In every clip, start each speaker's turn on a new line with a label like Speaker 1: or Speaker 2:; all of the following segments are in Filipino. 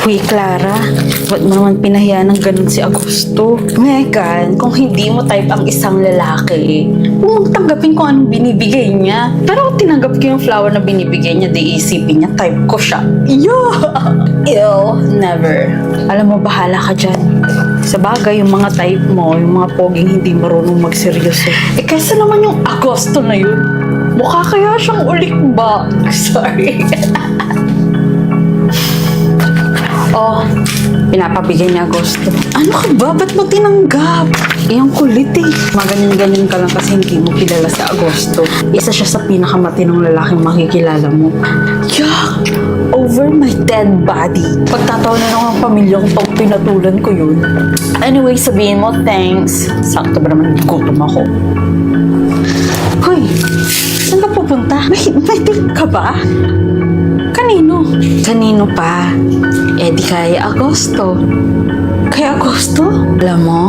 Speaker 1: Uy, Clara, ba't mo naman pinahiya ng ganun si Agosto? Megan, kung hindi mo type ang isang lalaki, huwag mong tanggapin kung anong binibigay niya. Pero kung tinanggap ko yung flower na binibigay niya, di isipin niya, type ko siya. Ew, never. Alam mo, bahala ka dyan. Sa bagay, yung mga type mo, yung mga poging hindi marunong magseryoso. Eh, kaysa naman yung Agosto na yun, mukha kaya siyang ulikba. Sorry. Oh, pinapabigay niya Agosto. Ano ka ba? Ba't mo tinanggap? Iyang kulit eh. Maganyan-ganyan ka lang kasi hindi mo kilala sa Agosto. Isa siya sa pinakamatinong lalaking makikilala mo. Yuck! Over my dead body. Pagtatawanan ako ng pamilya ko pag pinatulan ko yun. Anyway, sabihin mo, thanks. Sakto ba naman gutom ako? Hoy, saan ka pupunta? May date ka ba? Kanino? Kanino pa? Eh di kay Agosto. Kay Agosto? Alam mo,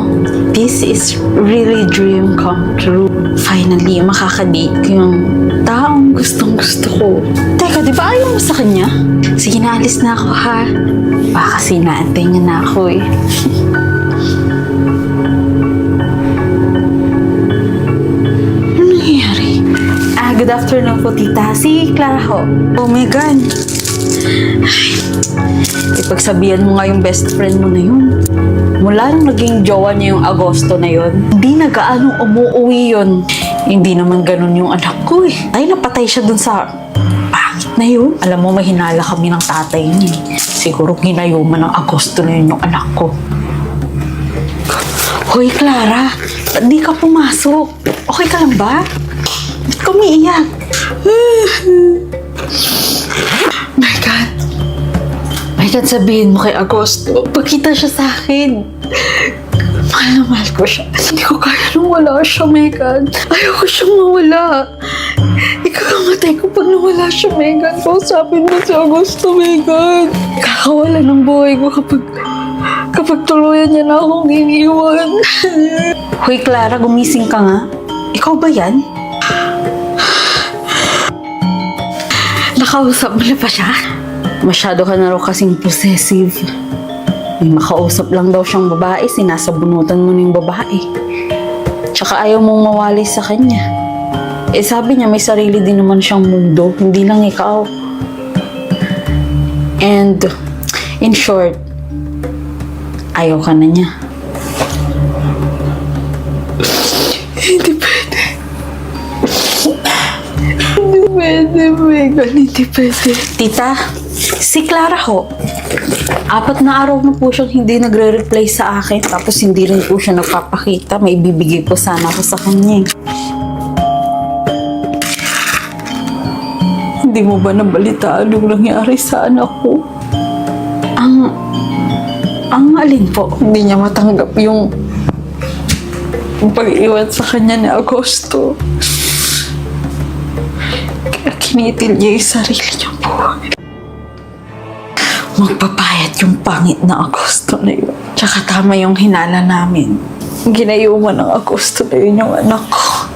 Speaker 1: this is really dream come true. Finally, makakadate ko yung taong gustong gusto ko. Teka, di ba ayaw mo sa kanya? Sige na, alis na ako ha. Baka kasi naantay niya na ako eh. Ano nangyayari? Good afternoon po, tita. Si Clara ho. Oh my God. Ipagsabihan mo nga yung best friend mo na yun. Mula nung naging jowa niya yung Agosto na yun, hindi na gaano umuwi yun. Hindi naman ganun yung anak ko eh. Ay, napatay siya dun sa pangit na yun. Alam mo, mahinala kami ng tatay niya. Siguro ginayuman ng Agosto na yun yung anak ko. Hoy, Clara, ba't di ka pumasok? Okay ka lang ba? Ba't ka umiiyak? My God. My God, sabihin mo kay Agosto, pagkita siya sa akin. Mahal na mahal ko siya. Hindi ko kaya nung wala siya, Megan. Ayoko siyang mawala. Ikakamatay ko pag nawala siya, Megan. Kausapin mo si Agosto, Megan. Kakawala ng buhay ko kapag tuluyan niya na akong iniwan. Hoy, Clara, gumising ka nga. Ikaw ba yan? Nakausap mo na pa siya? Masyado ka na raw kasing possessive. May makausap lang daw siyang babae, sinasabunutan mo na yung babae. Tsaka ayaw mong mawali sa kanya. Eh sabi niya may sarili din naman siyang mundo, hindi lang ikaw. And in short, ayaw ka na niya. Hindi pwede. Hindi pwede, Megan. Hindi pwede. Tita, si Clara ho. 4 na araw na po siyang hindi nagre-reply sa akin. Tapos hindi rin po siya nagpapakita. May bibigay po sana ako sa kanya. Hindi mo ba nabalitaan yung nangyari sa anak ko? Ang alin po? Hindi niya matanggap yung pag-iwan sa kanya ni Agosto. Kaya kinitil niya yung sarili niyang buhay. Magpapayat yung pangit na Agosto na yun. Tsaka tama yung hinala namin. Ginayuma ng Agosto na yun yung anak ko.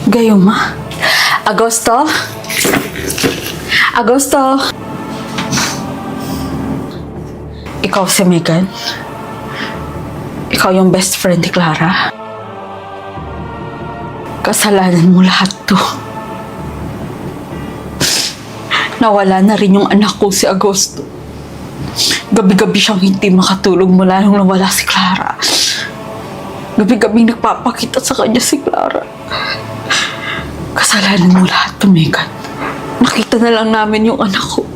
Speaker 1: Gayuma? Agosto? Agosto? Ikaw si Megan? Ikaw yung best friend ni Clara? Kasalanan mo lahat to. Nawala na rin yung anak ko si Agosto. Gabi-gabi siyang hindi makatulog mula nung nawala si Clara. Gabi-gabi nagpapakita sa kanya si Clara. Kasalanan mo lahat to, Megan. Nakita na lang namin yung anak ko.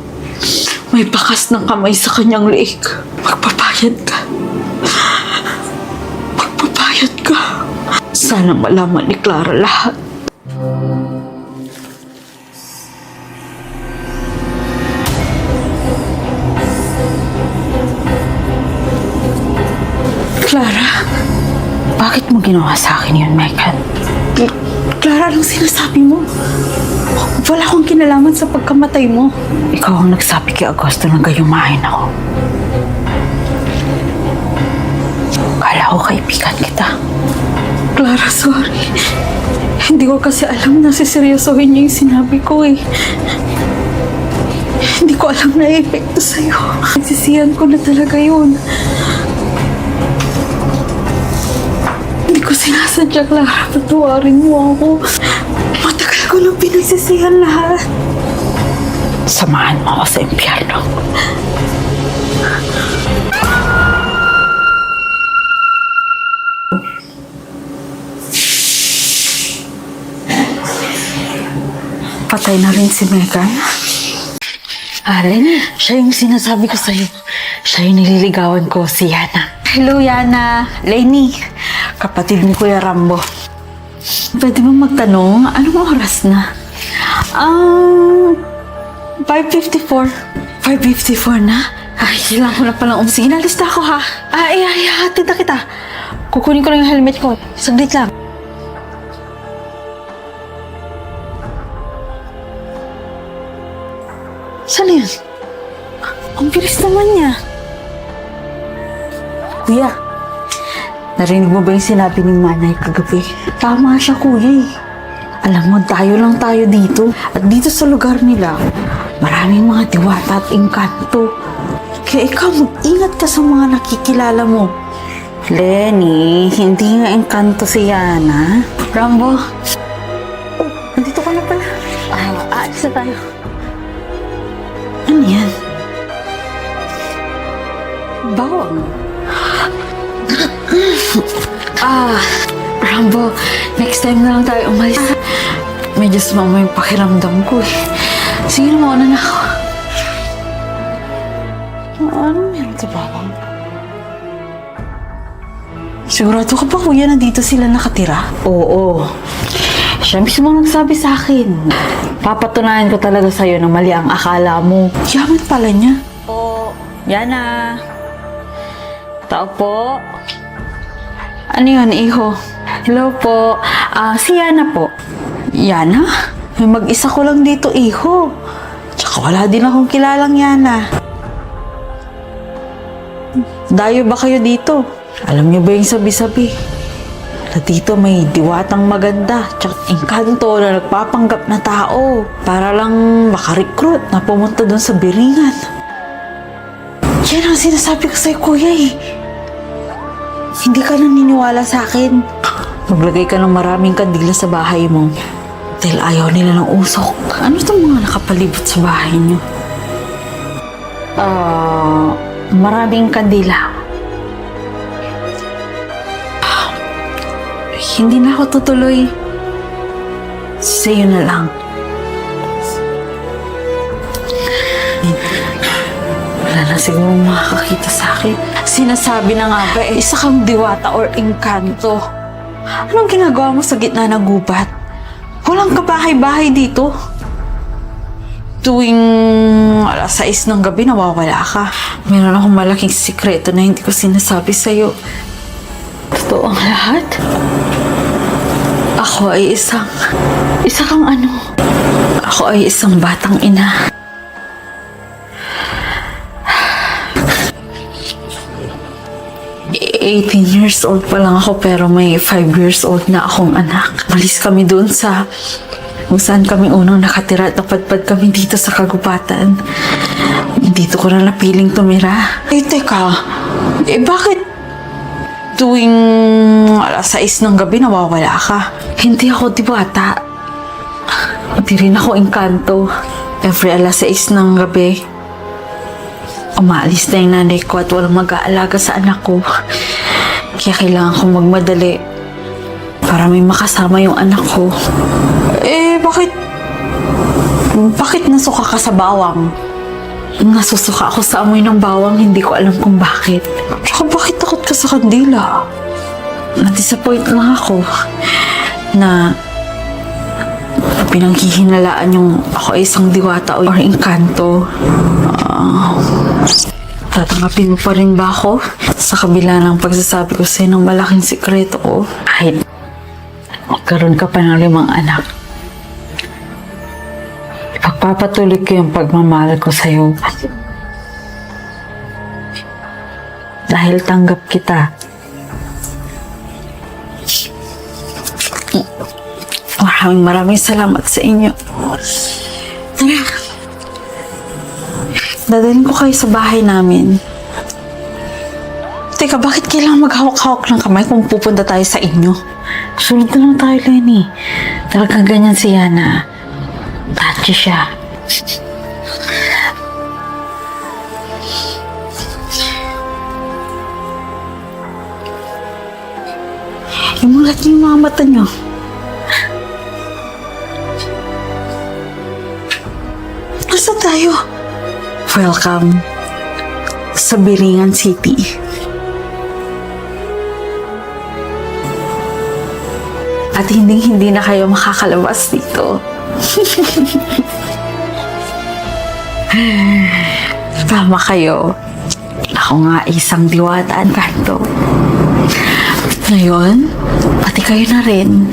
Speaker 1: May bakas ng kamay sa kanyang leeg. Magpapayad ka. Magpapayad ka. Sana malaman ni Clara lahat. Clara, bakit mo ginawa sa akin yun, Megan? Clara, anong sinasabi mo? Wala akong kinalaman sa pagkamatay mo. Ikaw ang nagsabi kay Agosto na gayumahin ako. Kala ko kaibigan kita. Clara, sorry. Hindi ko kasi alam na siseryosohin niya yung sinabi ko eh. Hindi ko alam na epekto sa'yo. Nagsisiyan ko na talaga yun. Hindi ko sinasadya, Clara. Patawarin mo ako. Matagal ko nang pinagsisihan lahat. Samahan mo ako sa impyerno. Patay na rin si Megan.
Speaker 2: Allen, siya yung sinasabi ko sa'yo. Siya yung nililigawan ko, si Yana.
Speaker 1: Hello, Yana. Lenny. Kapatid ni Kuya Rambo. Pwede bang magtanong, anong oras na? 5:54. 5:54 na? Ay, kailangan ko na palang Sige, nalista ako ha. Hatid na kita. Kukunin ko lang yung helmet ko. Saglit lang. Saan na yun? Ang bilis naman niya.
Speaker 2: Kuya, narinig mo ba yung sinabi ng nanay kagabi?
Speaker 1: Tama siya, kuya eh.
Speaker 2: Alam mo, tayo lang tayo dito. At dito sa lugar nila, maraming mga diwata at engkanto. Kaya ikaw, mag-ingat ka sa mga nakikilala mo. Lenny, hindi nga engkanto si Yana.
Speaker 1: Rambo,
Speaker 2: Nandito ka na pala.
Speaker 1: aalis na tayo.
Speaker 2: Ano yan?
Speaker 1: Bawang. Rambo, next time na lang tayo umalis. Medyo sumama yung pakiramdam ko eh. Sige na, mauna na ako.
Speaker 2: Ano meron sa bawang?
Speaker 1: Sigurado ka ba, kuya, na dito sila nakatira?
Speaker 2: Oo. Siya mismo nagsabi sa akin. Papatunayan ko talaga sa'yo na mali ang akala mo.
Speaker 1: Yaman pala niya.
Speaker 2: Po, Yana. Tao po.
Speaker 1: Ano yun, iho?
Speaker 2: Hello po. Si Yana po.
Speaker 1: Yana? May mag-isa ko lang dito, iho. Tsaka wala din akong kilalang Yana. Dayo ba kayo dito?
Speaker 2: Alam niyo ba yung sabi-sabi? Na dito may diwatang maganda tsaka engkanto na nagpapanggap na tao para lang makarecruit na pumunta doon sa biringan.
Speaker 1: Yan ang sinasabi ko sa'yo, kuya eh. Hindi ka naniniwala sa akin.
Speaker 2: Maglagay ka ng maraming kandila sa bahay mo dahil ayaw nila ng usok.
Speaker 1: Ano itong mga nakapalibot sa bahay niyo?
Speaker 2: Maraming kandila.
Speaker 1: Hindi na ako tutuloy. Sa'yo na lang.
Speaker 2: Wala na siguro makakakita sa akin.
Speaker 1: Sinasabi na nga ba isa kang diwata or engkanto. Anong ginagawa mo sa gitna ng gubat? Walang kabahay-bahay dito. Tuwing alas 6 ng gabi, nawawala ka. Meron akong malaking sikreto na hindi ko sinasabi sa'yo.
Speaker 2: Totoo ang lahat?
Speaker 1: Ako ay isa kang ano? Ako ay isang batang ina. "18 years old pa lang ako pero may 5 years old na akong anak. Malis kami doon sa kung saan kami unang nakatira at napadpad kami dito sa kagubatan. Dito ko na napiling tumira. Teka. Bakit tuwing alas 6 ng gabi nawawala ka? Hindi ako diwata. Hindi rin ako engkanto. Every alas 6 ng gabi, umaalis na yung nanay ko at walang mag-aalaga sa anak ko. Kaya kailangan kong magmadali para may makasama yung anak ko. Bakit nasuka ka sa bawang? Nasusuka ako sa amoy ng bawang, hindi ko alam kung bakit. Tsaka bakit takot ka sa kandila? Na-disappoint lang ako na pinanghihinalaan yung ako ay isang diwata or engkanto. Tatanggapin mo pa rin ba ako? Sa kabila ng pagsasabi ko sa'yo ng malaking sikreto ko,
Speaker 2: Kahit magkaroon ka pa ng 5 anak, ipagpapatuloy ko yung pagmamahal ko sa'yo. Dahil tanggap kita.
Speaker 1: maraming salamat sa inyo. Tara.
Speaker 2: Dadalhin ko kayo sa bahay namin. Teka, bakit kailangan maghawak-hawak ng kamay kung pupunta tayo sa inyo? Sunod na lang tayo, Lenny. Talagang ganyan si Yana. Touchy siya. Imulat niyo yung mga mata niyo. Nasaan tayo? Welcome sa Biringan City. At hindi na kayo makakalabas dito. Tama kayo. Ako nga isang diwata ang kanto. Ngayon, pati kayo na rin.